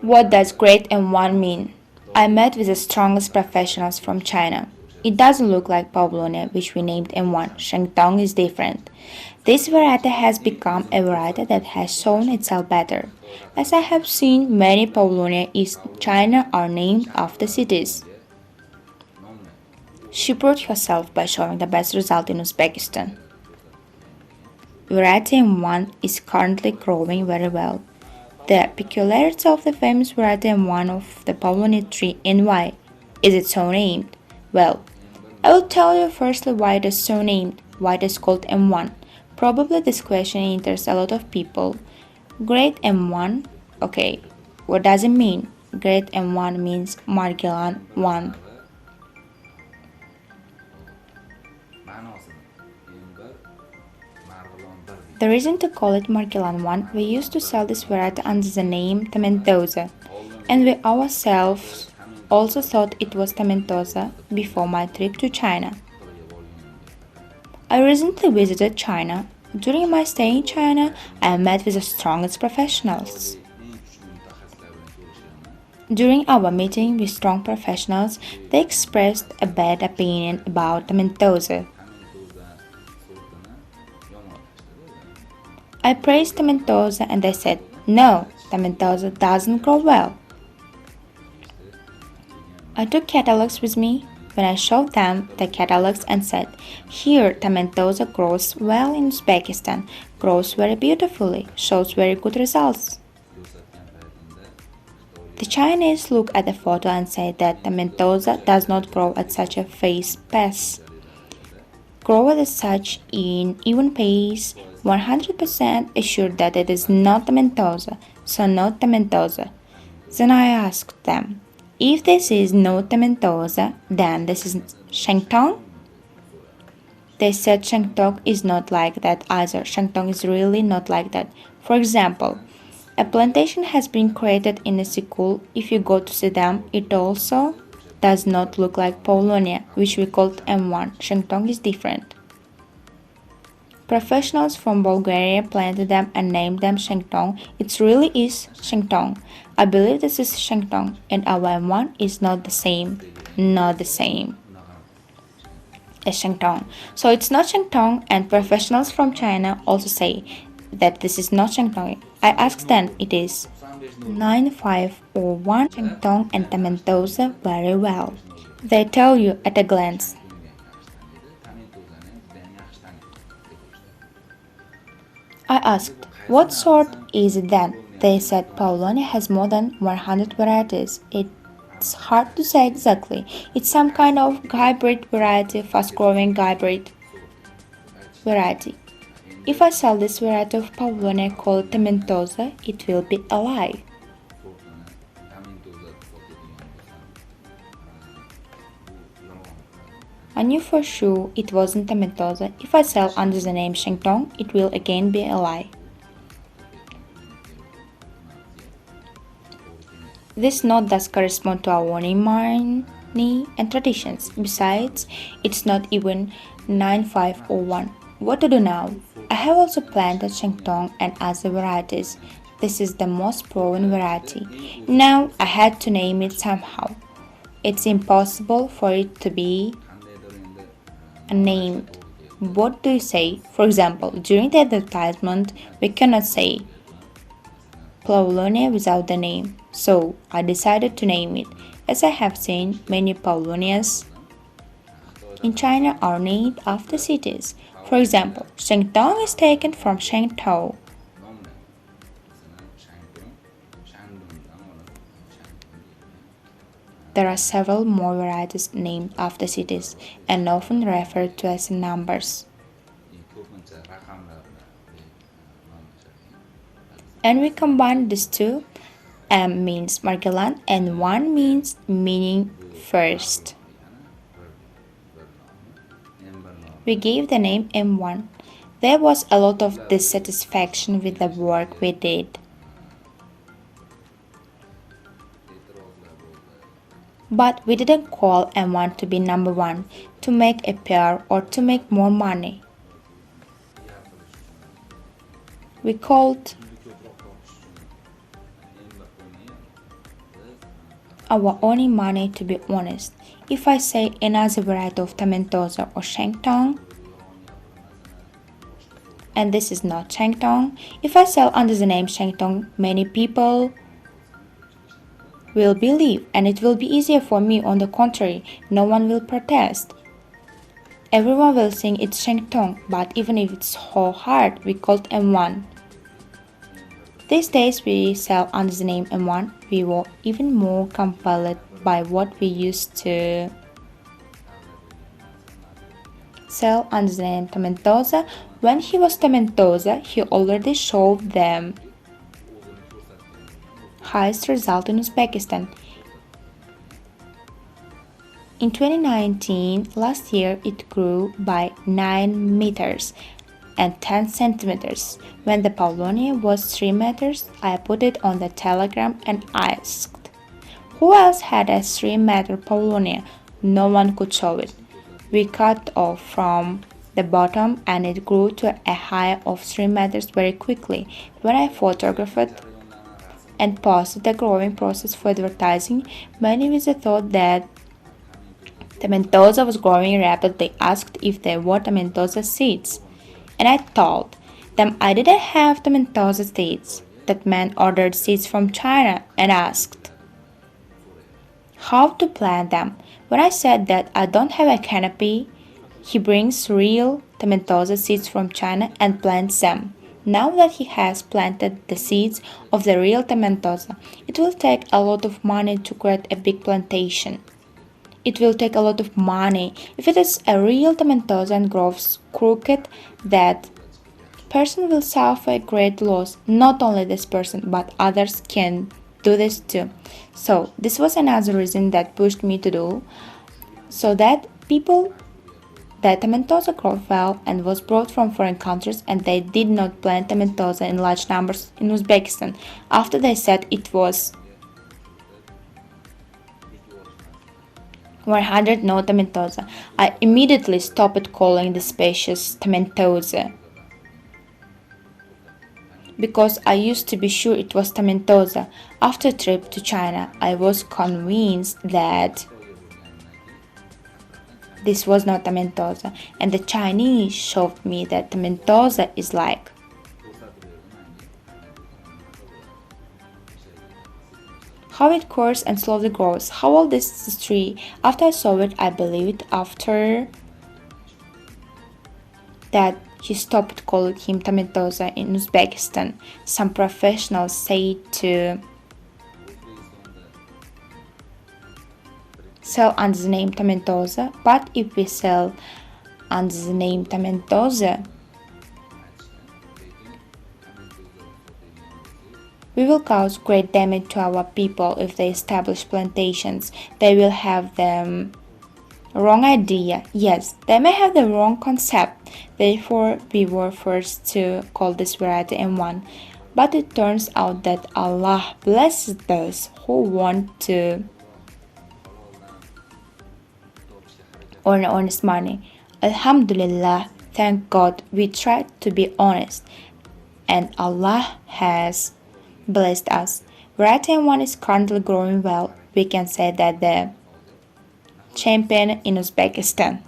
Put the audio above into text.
What does great M1 mean? I met with the strongest professionals from China. It doesn't look like Pavlovniya, which we named M1. Shengtong is different. This variety has become a variety that has shown itself better. As I have seen, many Pavlovniya in China are named after cities. She proved herself by showing the best result in Uzbekistan. Variety M1 is currently growing very well. The peculiarity of the famous variety M1 of the Pavlovniya tree and why is it so named? Well, I will tell you firstly why it is so named, why it is called M1. Probably this question interests a lot of people. Great M1, okay, what does it mean? Great M1 means Margilan 1. The reason to call it Margilan 1, we used to sell this variety under the name Tamentosa, and we ourselves also thought it was Tamentosa before my trip to China. I recently visited China. During my stay in China, I met with the strongest professionals. During our meeting with strong professionals, they expressed a bad opinion about Tamentosa. I praised Tamentosa and they said, no, Tamentosa doesn't grow well. I took catalogs with me. When I showed them the catalogs and said, here Tamentosa grows well in Uzbekistan, grows very beautifully, shows very good results. The Chinese look at the photo and say that Tamentosa does not grow at such a fast pace. Grow as such in even pace, 100% assured that it is not Tamentosa, so not Tamentosa. Then I asked them, if this is not Tamentosa, then this is Shengtong? They said Shengtong is not like that either. Shengtong is really not like that. For example, a plantation has been created in a school. If you go to see them, it also does not look like Paulownia, which we called M1. Shengtong is different. Professionals from Bulgaria planted them and named them Shengtong. It really is Shengtong. I believe this is Shengtong and our M1 is not the same. Not the same as Shengtong. So it's not Shengtong and professionals from China also say that this is not Shengtong. I asked them it is 9501 Shengtong and Tamentosa very well. They tell you at a glance. I asked, what sort is it then? They said Pavlovniya has more than 100 varieties. It's hard to say exactly. It's some kind of hybrid variety, fast-growing hybrid variety. If I sell this variety of Pavlovniya called Tamentosa, it will be a lie. I knew for sure it wasn't Tamentosa. If I sell under the name Shengtong, it will again be a lie. This note does correspond to our money and traditions. Besides, it's not even 9501. What to do now? I have also planted Shengtong and other varieties. This is the most proven variety. Now I had to name it somehow. It's impossible for it to be named. What do you say? For example, during the advertisement, we cannot say Pavlovniya without the name. So I decided to name it. As I have seen, many Pavlovniyas in China are named after cities. For example, Shengtong is taken from Shengtou. There are several more varieties named after cities and often referred to as numbers. And we combine these two. M means Margilan and 1 means meaning first. We gave the name M1. There was a lot of dissatisfaction with the work we did. But we didn't call M1 to be number 1, to make a PR or to make more money. We called our only money, to be honest. If I say another variety of tomentosa or shengtong, and this is not shengtong, if I sell under the name shengtong, many people will believe, and it will be easier for me. On the contrary, no one will protest. Everyone will think it's shengtong, but even if it's so hard, we call it M1. These days we sell under the name M1. We were even more compelled by what we used to sell under the name tomentosa. When he was tomentosa, he already showed them highest result in Uzbekistan. In 2019, last year, it grew by 9 meters and 10 centimeters. When the Pavlovniya was 3 meters, I put it on the Telegram and asked, who else had a 3-meter Pavlovniya? No one could show it. We cut off from the bottom and it grew to a height of 3 meters very quickly. When I photographed and posted the growing process for advertising, many visitors thought that tomentosa was growing rapidly, asked if there were tomentosa seeds. And I told them I didn't have tomentosa seeds. That man ordered seeds from China and asked how to plant them. When I said that I don't have a canopy, he brings real tomentosa seeds from China and plants them. Now that he has planted the seeds of the real tomentosa, it will take a lot of money to create a big plantation. It will take a lot of money. If it is a real tomentosa and grows crooked, that person will suffer a great loss. Not only this person, but others can do this too. So this was another reason that pushed me to do, so that people that tomentosa grew well and was brought from foreign countries, and they did not plant tomentosa in large numbers in Uzbekistan. After they said it was 100 no tomentosa, I immediately stopped calling the species tomentosa, because I used to be sure it was tomentosa. After a trip to China, I was convinced that this was not tomentosa, and the Chinese showed me that tomentosa is like how it grows and slowly grows. How old is this tree? After I saw it, I believed after that he stopped calling him tomentosa in Uzbekistan. Some professionals say to sell under the name tomentosa, but if we sell under the name tomentosa, we will cause great damage to our people. If they establish plantations, they will have the wrong idea. Yes, they may have the wrong concept. Therefore, we were forced to call this variety M1. But it turns out that Allah blesses those who want to earn honest money. Alhamdulillah, thank God, we tried to be honest, and Allah has blessed us. Variety M1 is currently growing well. We can say that the champion in Uzbekistan.